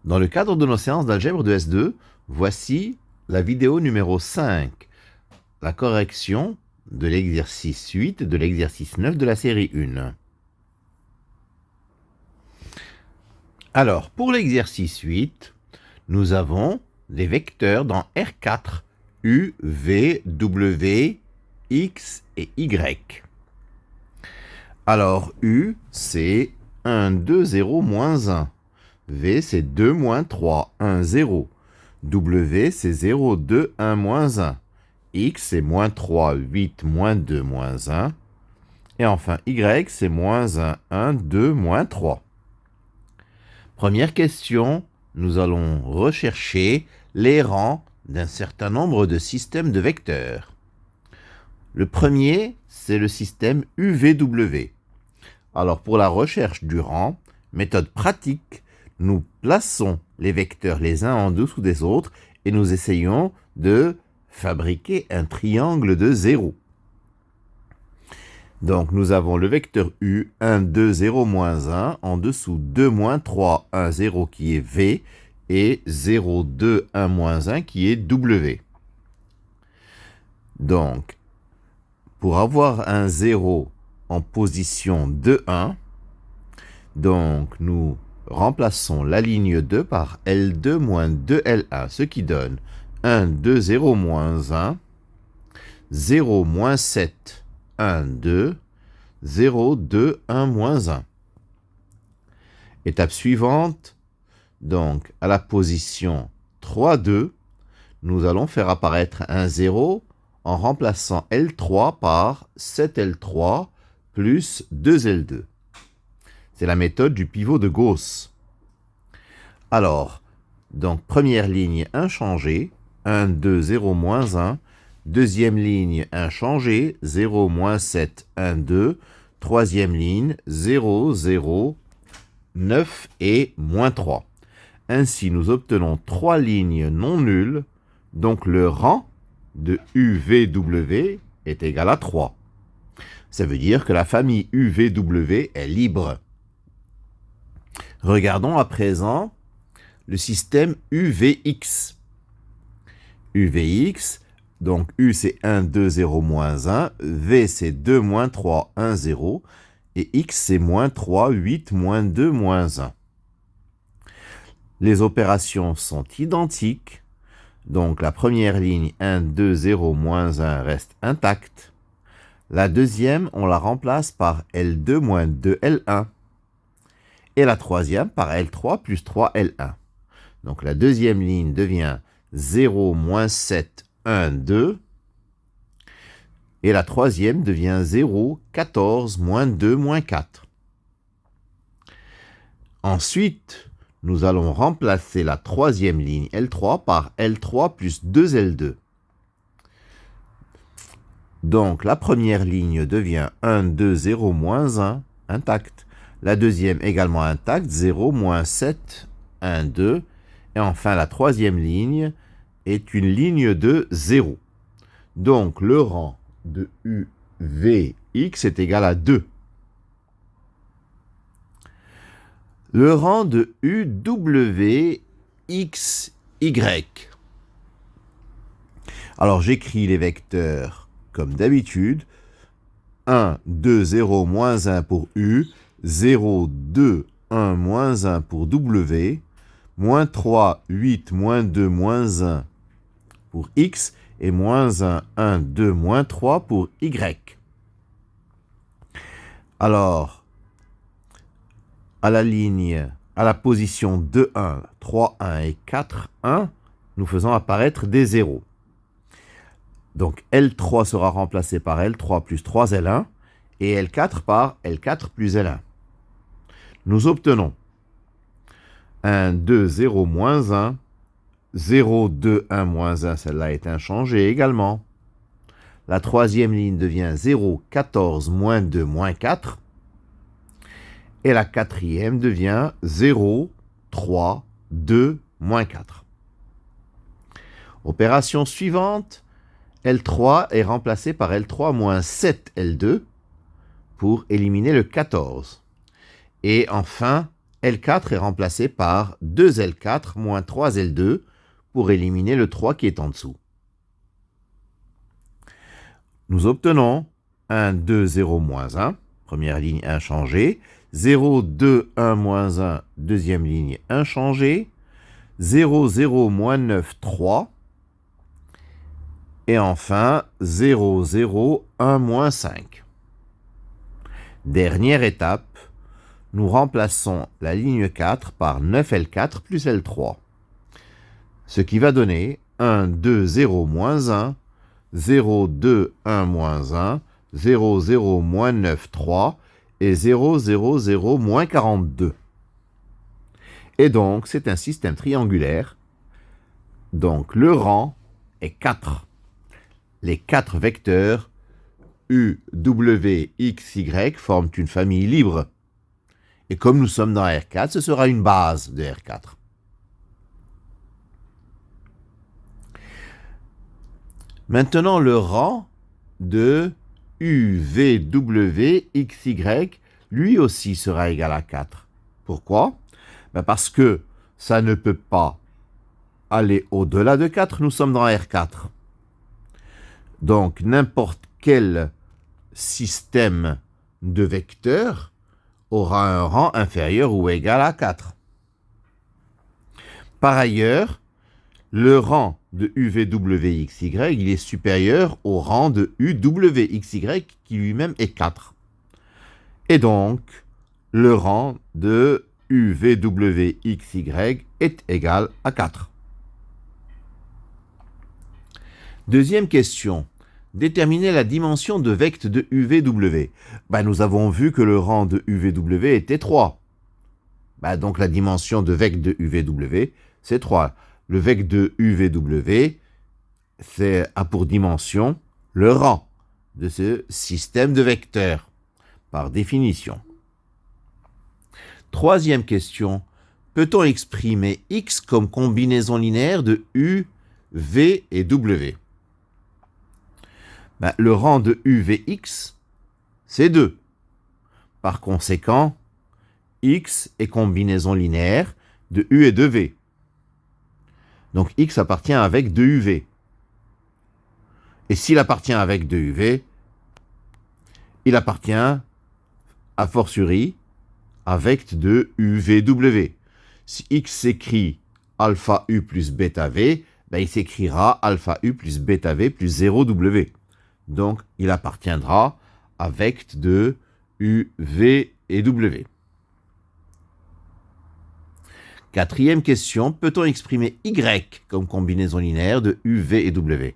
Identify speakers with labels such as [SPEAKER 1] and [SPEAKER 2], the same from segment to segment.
[SPEAKER 1] Dans le cadre de nos séances d'algèbre de S2, voici la vidéo numéro 5, la correction de l'exercice 8 et de l'exercice 9 de la série 1. Alors, pour l'exercice 8, nous avons les vecteurs dans R4, U, V, W, X et Y. Alors, U, c'est 1, 2, 0, moins 1. V, c'est 2, moins 3, 1, 0. W, c'est 0, 2, 1, moins 1. X, c'est moins 3, 8, moins 2, moins 1. Et enfin, Y, c'est moins 1, 1, 2, moins 3. Première question, nous allons rechercher les rangs d'un certain nombre de systèmes de vecteurs. Le premier, c'est le système UVW. Alors, pour la recherche du rang, méthode pratique, nous plaçons les vecteurs les uns en dessous des autres et nous essayons de fabriquer un triangle de 0. Donc, nous avons le vecteur U, 1, 2, 0, moins 1, en dessous 2, moins 3, 1, 0 qui est V, et 0, 2, 1, moins 1 qui est W. Donc, pour avoir un 0 en position 2, 1, donc nous remplaçons la ligne 2 par L2 moins 2L1, ce qui donne 1, 2, 0, moins 1, 0, moins 7, 1, 2, 0, 2, 1, moins 1. Étape suivante, donc à la position 3, 2, nous allons faire apparaître un 0 en remplaçant L3 par 7L3 plus 2L2. C'est la méthode du pivot de Gauss. Alors, donc première ligne inchangée, 1, 2, 0, moins 1. Deuxième ligne inchangée, 0, moins 7, 1, 2. Troisième ligne, 0, 0, 9 et moins 3. Ainsi, nous obtenons 3 lignes non nulles, donc le rang de UVW est égal à 3. Ça veut dire que la famille UVW est libre. Regardons à présent le système UVX. UVX, donc U c'est 1, 2, 0, moins 1, V c'est 2, moins 3, 1, 0, et X c'est moins 3, 8, moins 2, moins 1. Les opérations sont identiques, donc la première ligne 1, 2, 0, moins 1 reste intacte. La deuxième, on la remplace par L2 moins 2L1. Et la troisième par L3 plus 3L1. Donc la deuxième ligne devient 0, moins 7, 1, 2. Et la troisième devient 0, 14, moins 2, moins 4. Ensuite, nous allons remplacer la troisième ligne L3 par L3 plus 2L2. Donc la première ligne devient 1, 2, 0, moins 1, intacte. La deuxième également intacte, 0, moins 7, 1, 2. Et enfin, la troisième ligne est une ligne de 0. Donc, le rang de UVX est égal à 2. Le rang de UWXY. Alors, j'écris les vecteurs comme d'habitude. 1, 2, 0, moins 1 pour U. 0, 2, 1, moins 1 pour W, moins 3, 8, moins 2, moins 1 pour X, et moins 1, 1, 2, moins 3 pour Y. Alors, à la position 2, 1, 3, 1 et 4, 1, nous faisons apparaître des zéros. Donc, L3 sera remplacé par L3 plus 3L1, et L4 par L4 plus L1. Nous obtenons 1, 2, 0, moins 1, 0, 2, 1, moins 1, celle-là est inchangée également. La troisième ligne devient 0, 14, moins 2, moins 4. Et la quatrième devient 0, 3, 2, moins 4. Opération suivante, L3 est remplacé par L3 moins 7L2 pour éliminer le 14. Et enfin, L4 est remplacé par 2L4 moins 3L2 pour éliminer le 3 qui est en dessous. Nous obtenons 1, 2, 0, moins 1, première ligne inchangée, 0, 2, 1, moins 1, deuxième ligne inchangée, 0, 0, moins 9, 3, et enfin 0, 0, 1, moins 5. Dernière étape, nous remplaçons la ligne 4 par 9L4 plus L3, ce qui va donner 1, 2, 0, moins 1, 0, 2, 1, moins 1, 0, 0, moins 9, 3 et 0, 0, 0, moins 42. Et donc, c'est un système triangulaire. Donc, le rang est 4. Les 4 vecteurs U, W, X, Y forment une famille libre. Et comme nous sommes dans R4, ce sera une base de R4. Maintenant, le rang de U, V, W, X, Y, lui aussi sera égal à 4. Pourquoi? Parce que ça ne peut pas aller au-delà de 4, nous sommes dans R4. Donc, n'importe quel système de vecteurs aura un rang inférieur ou égal à 4. Par ailleurs, le rang de UVWXY, il est supérieur au rang de UWXY qui lui-même est 4. Et donc, le rang de UVWXY est égal à 4. Deuxième question. Déterminer la dimension de vecte de UVW. Nous avons vu que le rang de UVW était 3. Donc la dimension de vecte de UVW, c'est 3. Le vecte de UVW a pour dimension le rang de ce système de vecteurs, par définition. Troisième question. Peut-on exprimer X comme combinaison linéaire de U, V et W? Le rang de UVX, c'est 2. Par conséquent, X est combinaison linéaire de U et de V. Donc X appartient avec 2UV. Et s'il appartient avec 2UV, il appartient a fortiori avec de UVW. Si X s'écrit alpha U plus bêta V, il s'écrira alpha U plus bêta V plus 0W. Donc, il appartiendra à vecte de U, V et W. Quatrième question, peut-on exprimer Y comme combinaison linéaire de U, V et W?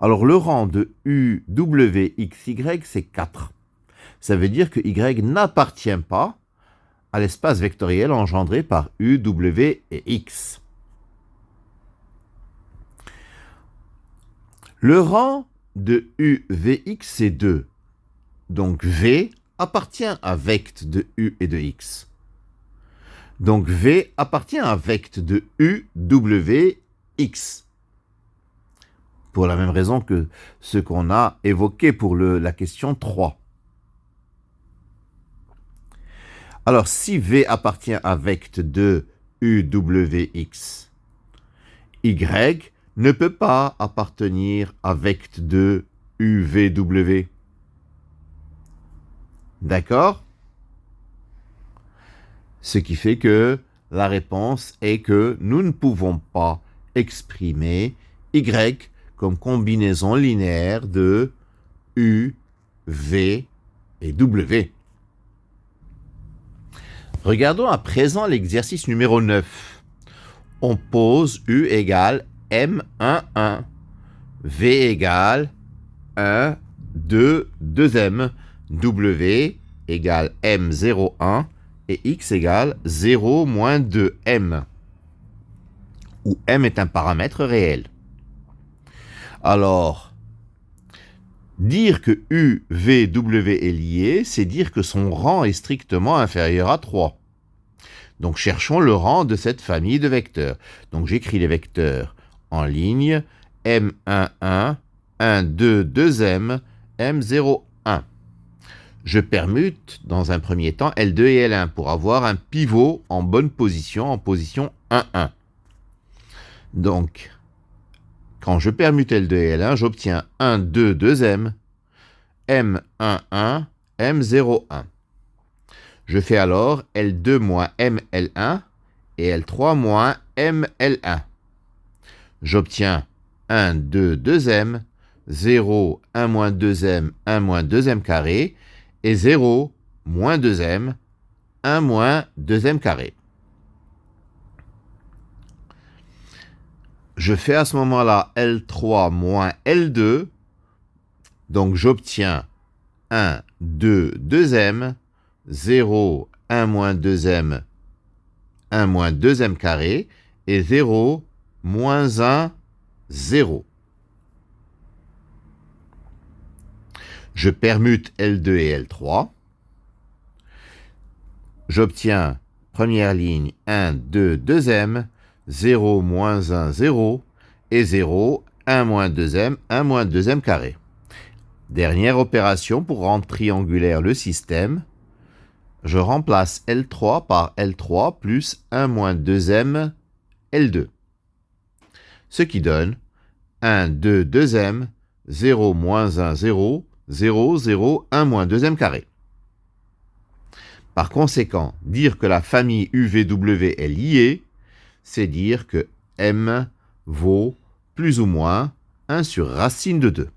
[SPEAKER 1] Alors, le rang de U, W, X, Y, c'est 4. Ça veut dire que Y n'appartient pas à l'espace vectoriel engendré par U, W et X. Le rang de UVX, c'est 2. Donc V appartient à vecte de U et de X. Donc V appartient à vecte de UWX. Pour la même raison que ce qu'on a évoqué pour la question 3. Alors si V appartient à vecte de UWX, Y ne peut pas appartenir à vecte de UVW. D'accord? Ce qui fait que la réponse est que nous ne pouvons pas exprimer Y comme combinaison linéaire de U, V et W. Regardons à présent l'exercice numéro 9. On pose U égale M11, V égale 1, 2, 2M, W égale M01 et X égale 0 moins 2M, où M est un paramètre réel. Alors, dire que U, V, W est lié, c'est dire que son rang est strictement inférieur à 3. Donc, cherchons le rang de cette famille de vecteurs. Donc, j'écris les vecteurs en ligne, M11, 1, 2, 2M, M01. Je permute dans un premier temps L2 et L1 pour avoir un pivot en bonne position, en position 1, 1. Donc, quand je permute L2 et L1, j'obtiens 1, 2, 2M, M1, 1, M0, 1. Je fais alors L2 moins ML1 et L3 moins ML1. J'obtiens 1, 2, 2M, 0, 1 moins 2M, 1 moins 2M carré, et 0, moins 2M, 1 moins 2M carré. Je fais à ce moment-là L3 moins L2, donc j'obtiens 1, 2, 2M, 0, 1 moins 2M, 1 moins 2M carré, et 0, moins 1, 0. Je permute L2 et L3. J'obtiens, première ligne, 1, 2, 2M, 0, moins 1, 0, et 0, 1 moins 2M, 1 moins 2M carré. Dernière opération pour rendre triangulaire le système. Je remplace L3 par L3 plus 1 moins 2M L2. Ce qui donne 1, 2, 2M, 0, moins 1, 0, 0, 0, 1 moins 2M carré. Par conséquent, dire que la famille UVW est liée, c'est dire que M vaut plus ou moins 1 sur racine de 2.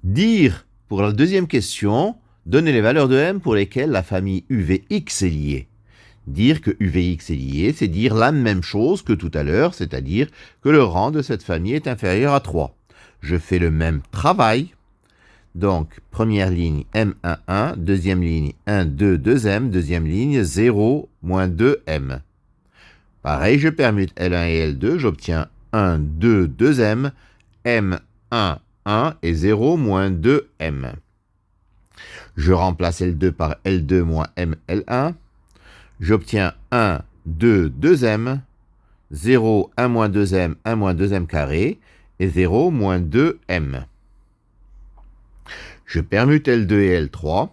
[SPEAKER 1] Dire, pour la deuxième question, donner les valeurs de M pour lesquelles la famille UVX est liée. Dire que UVX est lié, c'est dire la même chose que tout à l'heure, c'est-à-dire que le rang de cette famille est inférieur à 3. Je fais le même travail. Donc, première ligne M1, 1, deuxième ligne 1, 2, 2M, deuxième ligne 0, moins 2M. Pareil, je permute L1 et L2, j'obtiens 1, 2, 2M, M1, 1 et 0, moins 2M. Je remplace L2 par L2 moins ML1. J'obtiens 1, 2, 2M, 0, 1 moins 2M, 1 moins 2M carré, et 0, moins 2M. Je permute L2 et L3.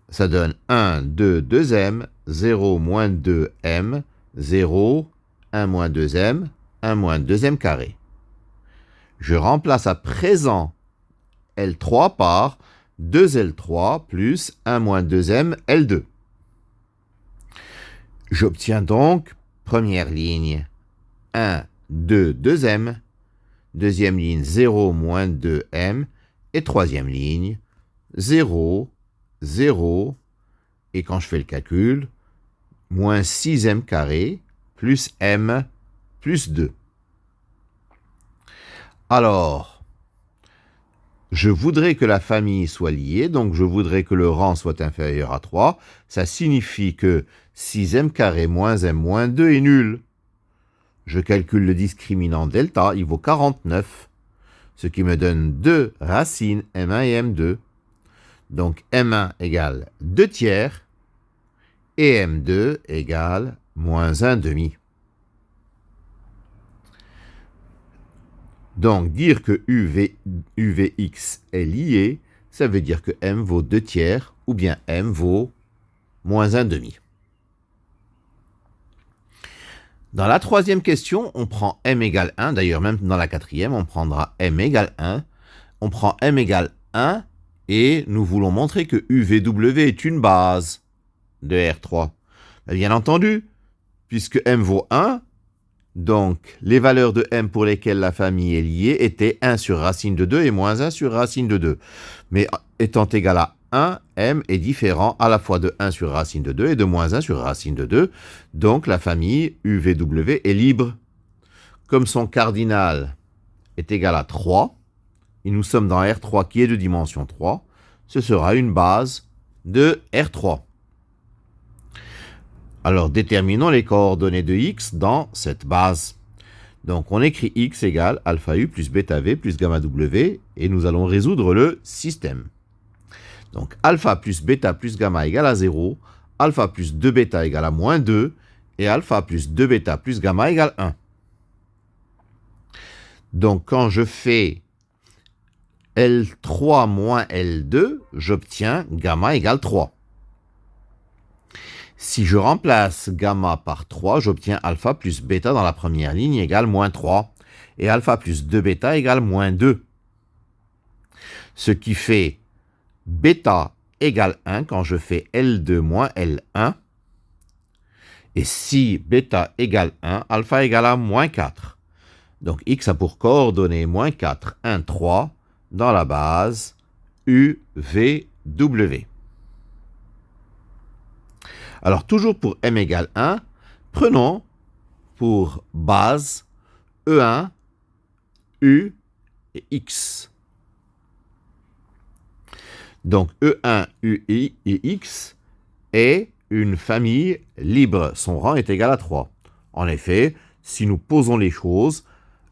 [SPEAKER 1] Ça donne 1, 2, 2M, 0, moins 2M, 0, 1 moins 2M, 1 moins 2M carré. Je remplace à présent L3 par 2L3 plus 1 moins 2M L2. J'obtiens donc, première ligne, 1, 2, 2M, deuxième ligne, 0, moins 2M, et troisième ligne, 0, 0, et quand je fais le calcul, moins 6M carré, plus M, plus 2. Alors, je voudrais que la famille soit liée, donc je voudrais que le rang soit inférieur à 3. Ça signifie que 6M carré moins M moins 2 est nul. Je calcule le discriminant delta, il vaut 49, ce qui me donne 2 racines M1 et M2. Donc M1 égale 2 tiers et M2 égale moins 1 demi. Donc, dire que UVX est lié, ça veut dire que M vaut 2 tiers, ou bien M vaut moins 1 demi. Dans la troisième question, on prend M égale 1, d'ailleurs même dans la quatrième, on prendra M égale 1. On prend M égale 1, et nous voulons montrer que UVW est une base de R3. Bien entendu, puisque M vaut 1, donc, les valeurs de M pour lesquelles la famille est liée étaient 1 sur racine de 2 et moins 1 sur racine de 2. Mais étant égal à 1, M est différent à la fois de 1 sur racine de 2 et de moins 1 sur racine de 2. Donc, la famille UVW est libre. Comme son cardinal est égal à 3, et nous sommes dans R3 qui est de dimension 3, ce sera une base de R3. Alors, déterminons les coordonnées de x dans cette base. Donc, on écrit x égale alpha u plus bêta v plus gamma w, et nous allons résoudre le système. Donc, alpha plus bêta plus gamma égale à 0, alpha plus 2 bêta égale à moins 2, et alpha plus 2 bêta plus gamma égale 1. Donc, quand je fais L3 moins L2, j'obtiens gamma égale 3. Si je remplace gamma par 3, j'obtiens alpha plus bêta dans la première ligne égale moins 3. Et alpha plus 2 bêta égale moins 2. Ce qui fait bêta égale 1 quand je fais L2 moins L1. Et si bêta égale 1, alpha égale à moins 4. Donc x a pour coordonnées moins 4, 1, 3 dans la base UVW. Alors toujours pour m égale 1, prenons pour base E1, U et X. Donc E1, U et X est une famille libre. Son rang est égal à 3. En effet, si nous posons les choses,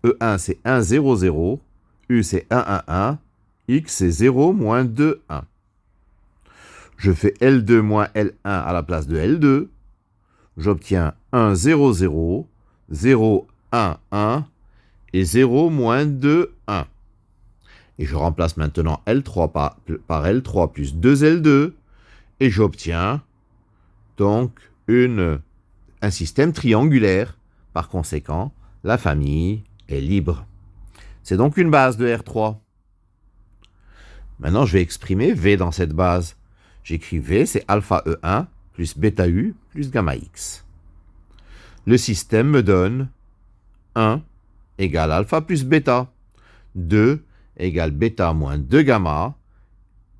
[SPEAKER 1] E1 c'est 1, 0, 0, U c'est 1, 1, 1, X c'est 0, moins 2, 1. Je fais L2 moins L1 à la place de L2. J'obtiens 1, 0, 0, 0, 1, 1 et 0, moins 2, 1. Et je remplace maintenant L3 par L3 plus 2L2 et j'obtiens donc un système triangulaire. Par conséquent, la famille est libre. C'est donc une base de R3. Maintenant, je vais exprimer V dans cette base. J'écris V, c'est alpha E1 plus bêta U plus gamma X. Le système me donne 1 égale alpha plus bêta, 2 égale bêta moins 2 gamma,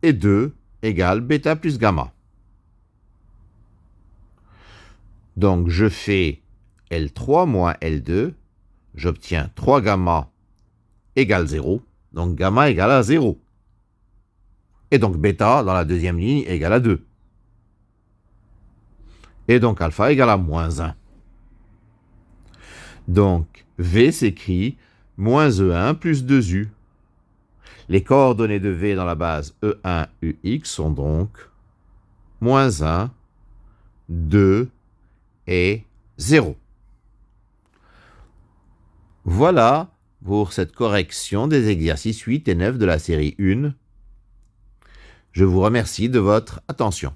[SPEAKER 1] et 2 égale bêta plus gamma. Donc je fais L3 moins L2, j'obtiens 3 gamma égale 0, donc gamma égale à 0. Et donc bêta dans la deuxième ligne égale à 2. Et donc alpha égale à moins 1. Donc V s'écrit moins E1 plus 2U. Les coordonnées de V dans la base E1, UX sont donc moins 1, 2 et 0. Voilà pour cette correction des exercices 8 et 9 de la série 1. Je vous remercie de votre attention.